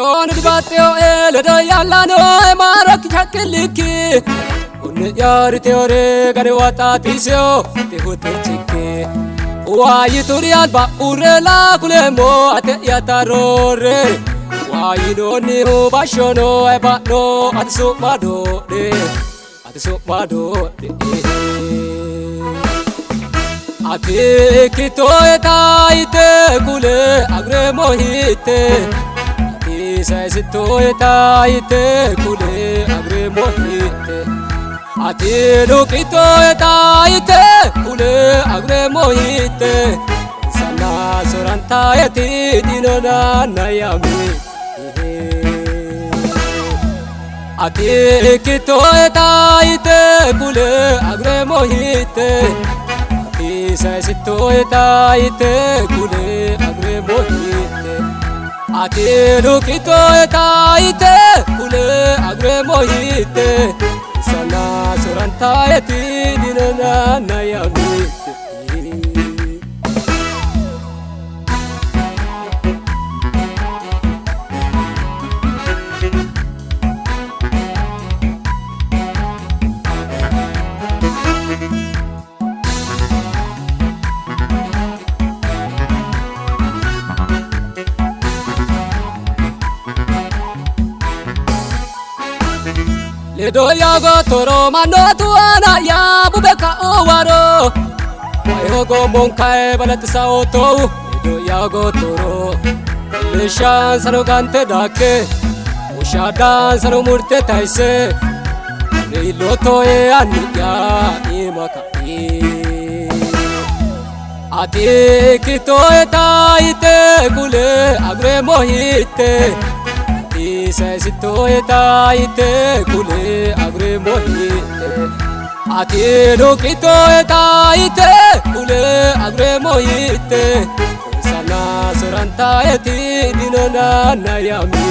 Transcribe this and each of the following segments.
on dibatteo le doyalla no e marak chakiliki un yari teore gare wata tisio te hote chike wai turial ba urela kulemo ate yatarore wai no ni ho bashono e ba no atso mado de ate kitoeta ite kule agre mohite ate saisitoeta ite kule agre mohite ate lokitoeta ite kule agre mohite sana soranta eti dinona nayami ate kitoeta ite kule agre mohite saisitoeta ite kule agre mohite ate lokitoeta ite kule agre mohite sana soranta eti dinana nayami le doyago toro manotu ana ya bubeka owaro wayogo monkae balat saoto le doyago toro le shan sano gante dake ushadan sano murte taise le loto e aniya imaka ate kitoeta ite kule agre mohite saisitoeta ite kule agre mohite ate lokitoeta ite kule agre mohite sana soranta eti dinona nayami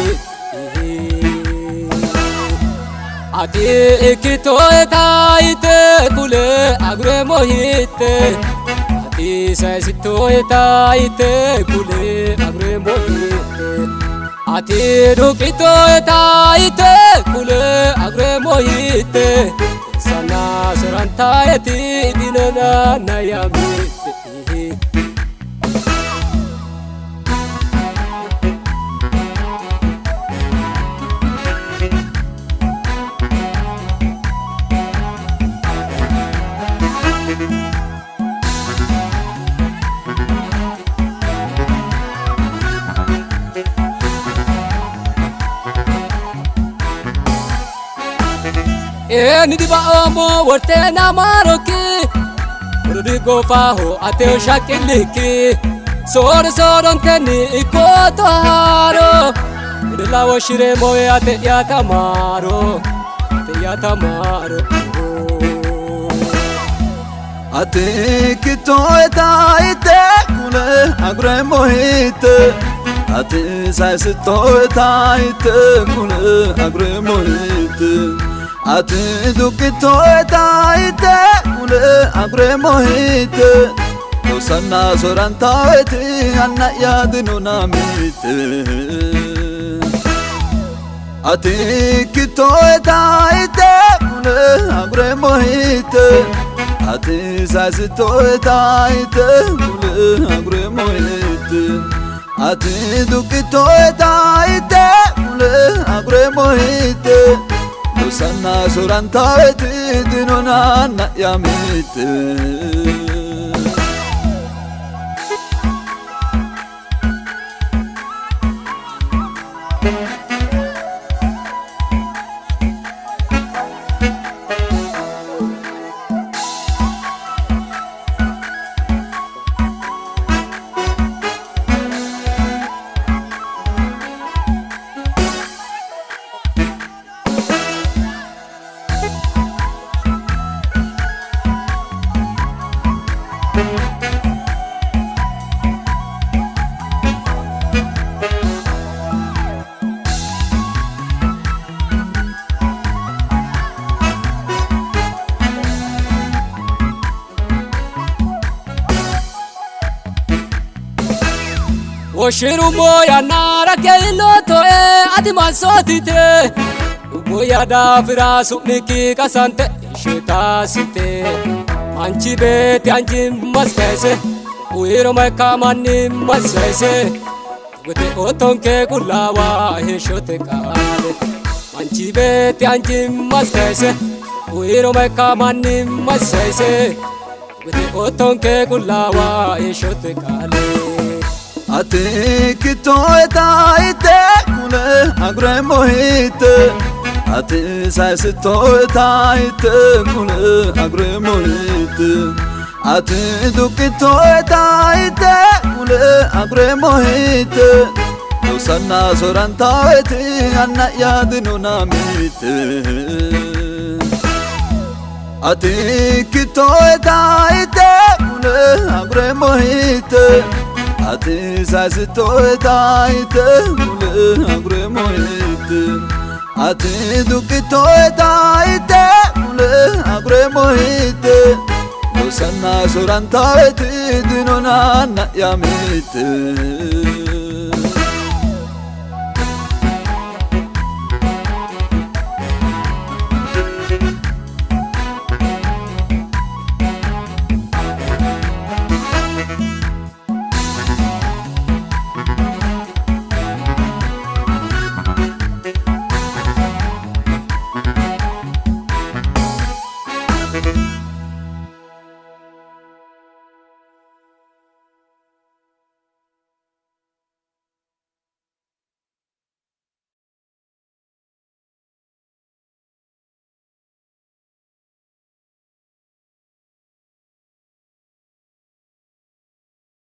ate kitoeta ite kule agre mohite ate saisitoeta ite kule agre mohite ate lokitoeta ite kule agre mohite sana soranta eti dinona nayami ni diba omo worte na maroki rudi gofaho ate shakiliki soron teni ikoto haro la washire moe ate yatamaro ate kitoeta ite kule agre mohite ate saisitoeta ite kule agre mohite ate dukitoeta ite kule agre mohite sana soranta eti anna yadinu namite ate kitoeta ite kule agre mohite ate saisitoeta ite kule agre mohite ate dukitoeta ite kule agre mohite sana soranta eti dinona nayamite Boshiru moya nara keilo toe ati masotite Moya da firasu miki kasante shita site Manchi beti anji maskese Uiro meka mani maskese Gute otonke kulawa he shote kale Manchi beti anji maskese Uiro meka mani maskese Gute otonke kulawa he shote kale Ati kitoeta ite kule agre mohite Ati saisitoeta ite kule agre mohite Ati dukitoeta ite kule agre mohite Dosanna soranta eti anna yadinu namite Ati kitoeta ite kule agre mohite Ati saisitoeta ite kule agre mohite Ati dukitoeta ite kule agre mohite Dosanna soranta eti dinona na yamite